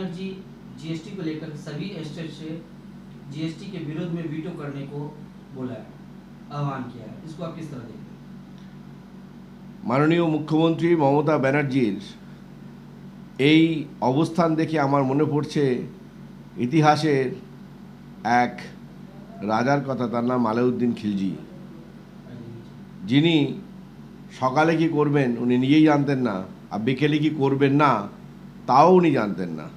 Banerjee GST को लेकर सभी स्टेट से जीएसटी के विरोध में वीटो करने को बोला है, आह्वान किया है, इसको आप किस तरह देखते हैं? মাননীয় মুখ্যমন্ত্রী মমতা ব্যানার্জির এই অবস্থান দেখে আমার মনে পড়ছে ইতিহাসের এক রাজার কথা, তার নাম আলাউদ্দিন খিলজি, যিনি সকালে কি করবেন উনি নিজেই জানতেন না, আর বিকেলে কি করবেন না তাও উনি জানতেন না।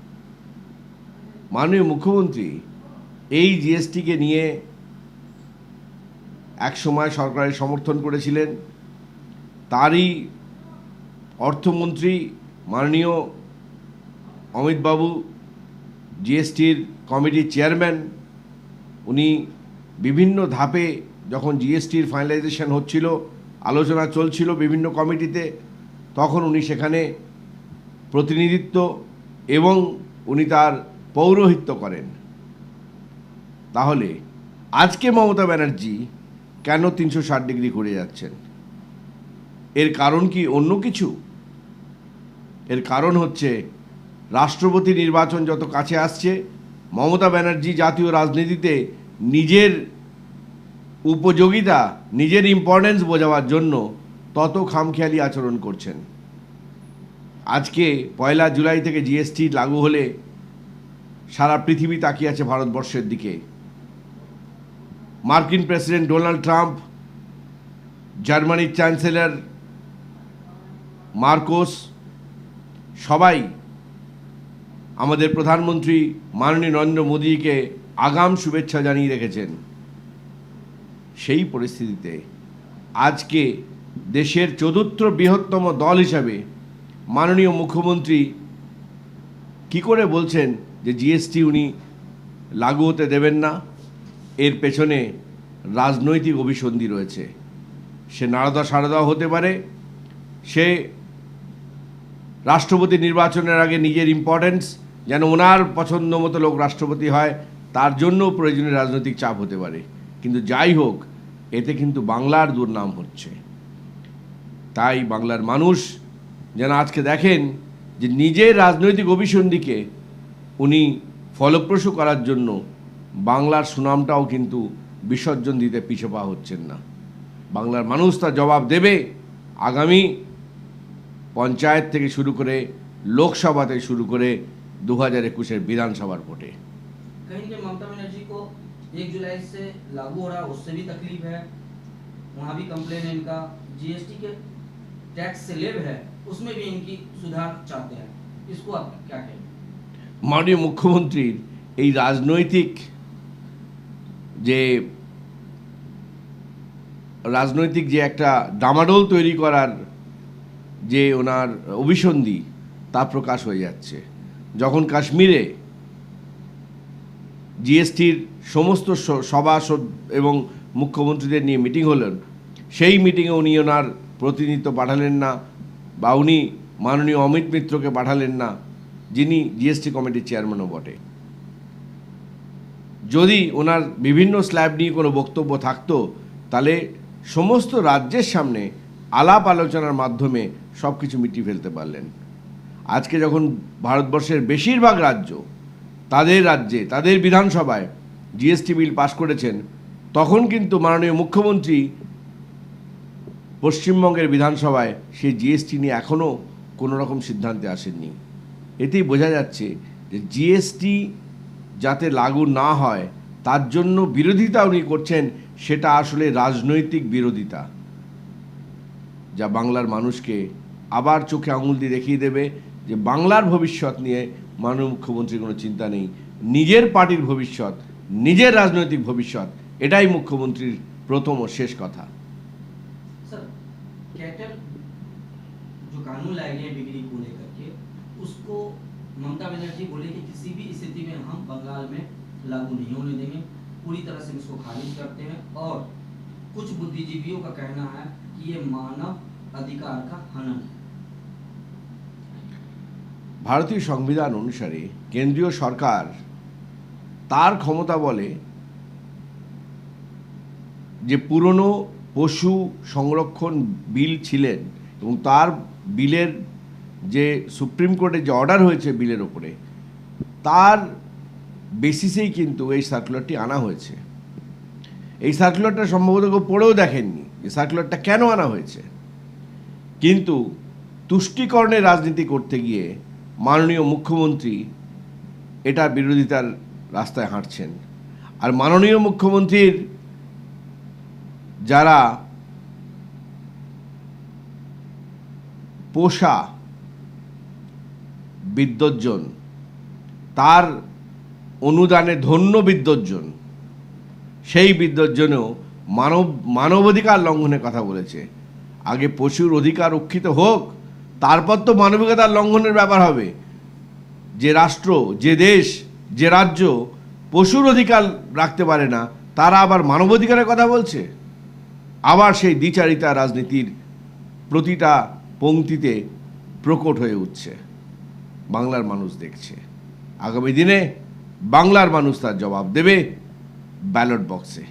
মাননীয় মুখ্যমন্ত্রী এই জিএসটিকে নিয়ে এক সময় সরকারের সমর্থন করেছিলেন। তারই অর্থমন্ত্রী মাননীয় অমিতবাবু, জিএসটির কমিটির চেয়ারম্যান, উনি বিভিন্ন ধাপে যখন জিএসটির ফাইনালাইজেশন হচ্ছিল, আলোচনা চলছিল বিভিন্ন কমিটিতে, তখন উনি সেখানে প্রতিনিধিত্ব এবং উনি তার পৌরোহিত্য করেন। তাহলে আজকে মমতা ব্যানার্জি কেন 360 ডিগ্রি ঘুরে যাচ্ছেন? এর কারণ কি অন্য কিছু? এর কারণ হচ্ছে রাষ্ট্রপতি নির্বাচন যত কাছে আসছে, মমতা ব্যানার্জি জাতীয় রাজনীতিতে নিজের উপযোগিতা, নিজের ইম্পর্টেন্স বোঝাবার জন্য তত খামখেয়ালি আচরণ করছেন। আজকে 1 জুলাই থেকে জিএসটি লাগু হলে সারা পৃথিবী তাকিয়ে আছে ভারতবর্ষের দিকে। মার্কিন প্রেসিডেন্ট ডোনাল্ড ট্রাম্প, জার্মানির চ্যান্সেলর মার্কোস, সবাই আমাদের প্রধানমন্ত্রী মাননীয় নরেন্দ্র মোদীকে আগাম শুভেচ্ছা জানিয়ে রেখেছেন। সেই পরিস্থিতিতে আজকে দেশের চতুর্থ বৃহত্তম দল হিসাবে মাননীয় মুখ্যমন্ত্রী কি করে বলছেন যে জিএসটি উনি লাগু হতে দেবেন না? এর পেছনে রাজনৈতিক অভিসন্ধি রয়েছে। সে নারদা সারদাও হতে পারে, সে রাষ্ট্রপতি নির্বাচনের আগে নিজের ইম্পর্টেন্স যেন ওনার পছন্দ মতো লোক রাষ্ট্রপতি হয় তার জন্য প্রয়োজনীয় রাজনৈতিক চাপ হতে পারে। কিন্তু যাই হোক, এতে কিন্তু বাংলার দুর্নাম হচ্ছে। তাই বাংলার মানুষ যেন আজকে দেখেন যে নিজের রাজনৈতিক অভিসন্ধিকে উনি ফলপ্রসূ করার জন্য বাংলার সুনামটাও কিন্তু বিসর্জন দিতে পিছপা হচ্ছেন না। বাংলার মানুষ তার জবাব দেবে আগামী পঞ্চায়েত থেকে শুরু করে লোকসভা থেকে শুরু করে 2021 বিধানসভার ভোটে। कहेंगे ममता बनर्जी को 1 जुलाई से लागू हो रहा, उससे भी तकलीफ है, वहाँ भी कंप्लेन है इनका, जीएसटी के टैक्स स्लैब है उसमें भी इनकी सुधार चाहते हैं, इसको आप क्या कहेंगे? মাননীয় মুখ্যমন্ত্রীর এই রাজনৈতিক যে একটা ডামাডোল তৈরি করার যে ওনার অভিসন্ধি তা প্রকাশ হয়ে যাচ্ছে। যখন কাশ্মীরে জিএসটির সমস্ত সভাসদ এবং মুখ্যমন্ত্রীদের নিয়ে মিটিং হলেন, সেই মিটিংয়ে উনি ওনার প্রতিনিধিত্ব পাঠালেন না, বা উনি মাননীয় অমিত মিত্রকে পাঠালেন না, যিনি জিএসটি কমিটির চেয়ারম্যানও বটে। যদি ওনার বিভিন্ন স্ল্যাব নিয়ে কোনো বক্তব্য থাকতো তাহলে সমস্ত রাজ্যের সামনে আলাপ আলোচনার মাধ্যমে সব কিছু মিটিয়ে ফেলতে পারলেন। আজকে যখন ভারতবর্ষের বেশিরভাগ রাজ্য তাদের রাজ্যে তাদের বিধানসভায় জিএসটি বিল পাশ করেছেন, তখন কিন্তু মাননীয় মুখ্যমন্ত্রী পশ্চিমবঙ্গের বিধানসভায় সেই জিএসটি নিয়ে এখনও কোনো রকম সিদ্ধান্তে আসেননি। এতেই বোঝা যাচ্ছে যে জিএসটি যাতে লাগু না হয় তার জন্য বিরোধিতা উনি করছেন, সেটা আসলে রাজনৈতিক বিরোধিতা, যা বাংলার মানুষকে আবার চোখে আঙুল দিয়ে দেখিয়ে দেবে যে বাংলার ভবিষ্যৎ নিয়ে মাননীয় মুখ্যমন্ত্রীর কোনো চিন্তা নেই। নিজের পার্টির ভবিষ্যৎ, নিজের রাজনৈতিক ভবিষ্যৎ, এটাই মুখ্যমন্ত্রীর প্রথম ও শেষ কথা। सर, कैटल जो कानून लाए गए बिक्री को लेकर के, उसको ममता बनर्जी बोले कि किसी भी स्थिति में हम बंगाल में लागू नहीं होने देंगे, पूरी तरह से इसको खारिज करते हैं, और कुछ बुद्धिजीवियों का कहना है कि ये मानव अधिकार का हनन है। ভারতীয় সংবিধান অনুসারে কেন্দ্রীয় সরকার তার ক্ষমতা বলে যে পুরনো পশু সংরক্ষণ বিল ছিলেন এবং তার বিলের যে সুপ্রিম কোর্টের যে অর্ডার হয়েছে বিলের ওপরে, তার বেসিসেই কিন্তু এই সার্কুলারটি আনা হয়েছে। এই সার্কুলারটা সম্ভবত কেউ পড়েও দেখেননি যে সার্কুলারটা কেন আনা হয়েছে, কিন্তু তুষ্টিকরণের রাজনীতি করতে গিয়ে মাননীয় মুখ্যমন্ত্রী এটার বিরোধিতার রাস্তায় হাঁটছেন। আর মাননীয় মুখ্যমন্ত্রীর যারা পোষা বিদ্বজ্জন, তার অনুদানে ধন্য বিদ্বজ্জন, সেই বিদ্বজ্জনেও মানবাধিকার লঙ্ঘনের কথা বলেছে। আগে পশুর অধিকার রক্ষিত হোক, তারপর তো মানবিকতার লঙ্ঘনের ব্যাপার হবে। যে রাষ্ট্র, যে দেশ, যে রাজ্য পশুর অধিকার রাখতে পারে না, তারা আবার মানবাধিকারের কথা বলছে। আবার সেই দ্বিচারিতা রাজনীতির প্রতিটা পংক্তিতে প্রকট হয়ে উঠছে। বাংলার মানুষ দেখছে। আগামী দিনে বাংলার মানুষ তার জবাব দেবে ব্যালট বক্সে।